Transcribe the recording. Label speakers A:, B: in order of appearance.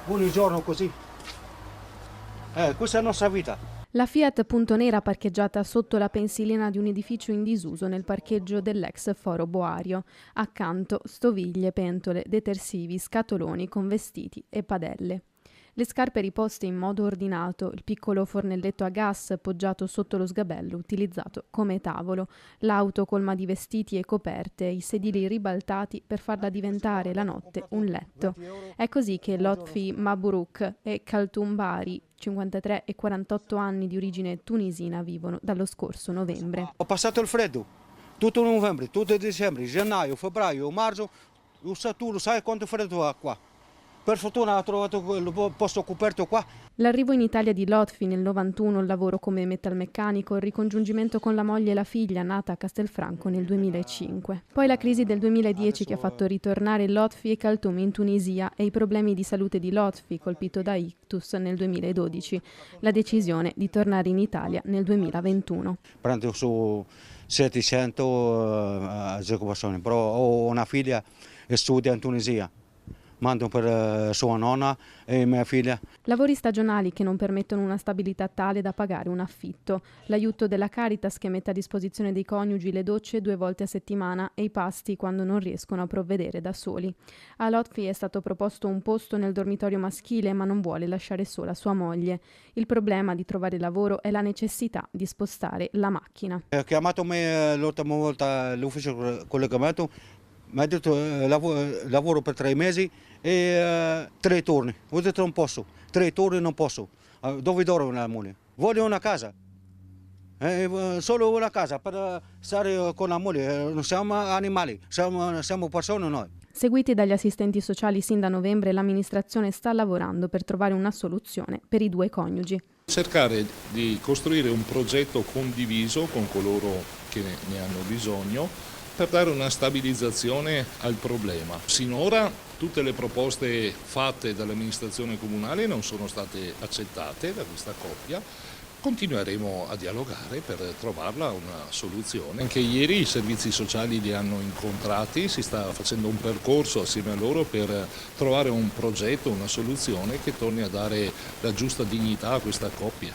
A: Buongiorno così. Questa è la nostra vita.
B: La Fiat Punto Nera parcheggiata sotto la pensilina di un edificio in disuso nel parcheggio dell'ex Foro Boario. Accanto stoviglie, pentole, detersivi, scatoloni con vestiti e padelle. Le scarpe riposte in modo ordinato, il piccolo fornelletto a gas poggiato sotto lo sgabello utilizzato come tavolo, l'auto colma di vestiti e coperte, i sedili ribaltati per farla diventare la notte un letto. È così che Lotfi Mabrouk e Kaltoum Bari, 53 e 48 anni di origine tunisina, vivono dallo scorso novembre.
A: Ho passato il freddo, tutto novembre, tutto dicembre, gennaio, febbraio, marzo, tu lo sai quanto freddo ha qua. Per fortuna ho trovato il posto coperto qua.
B: L'arrivo in Italia di Lotfi nel 91, il lavoro come metalmeccanico, il ricongiungimento con la moglie e la figlia nata a Castelfranco nel 2005. Poi la crisi del 2010 che ha fatto ritornare Lotfi e Kaltoum in Tunisia e i problemi di salute di Lotfi, colpito da ictus nel 2012. La decisione di tornare in Italia nel 2021.
A: Prendo su 700 agevolazioni, però ho una figlia che studia in Tunisia. Mando per sua nonna e mia figlia.
B: Lavori stagionali che non permettono una stabilità tale da pagare un affitto, l'aiuto della Caritas che mette a disposizione dei coniugi le docce 2 volte a settimana e i pasti quando non riescono a provvedere da soli. A Lotfi è stato proposto un posto nel dormitorio maschile, ma non vuole lasciare sola sua moglie. Il problema di trovare lavoro è la necessità di spostare la macchina.
A: Ho chiamato me l'ultima volta all'ufficio collegamento, mi ha detto lavoro per 3 mesi e 3 turni. Ho detto non posso, 3 turni non posso. Dove dorme la moglie? Voglio una casa, solo una casa per stare con la moglie. Non siamo animali, siamo persone noi.
B: Seguiti dagli assistenti sociali sin da novembre, l'amministrazione sta lavorando per trovare una soluzione per i 2 coniugi.
C: Cercare di costruire un progetto condiviso con coloro che ne hanno bisogno per dare una stabilizzazione al problema. Sinora tutte le proposte fatte dall'amministrazione comunale non sono state accettate da questa coppia. Continueremo a dialogare per trovarla una soluzione. Anche ieri i servizi sociali li hanno incontrati, si sta facendo un percorso assieme a loro per trovare un progetto, una soluzione che torni a dare la giusta dignità a questa coppia.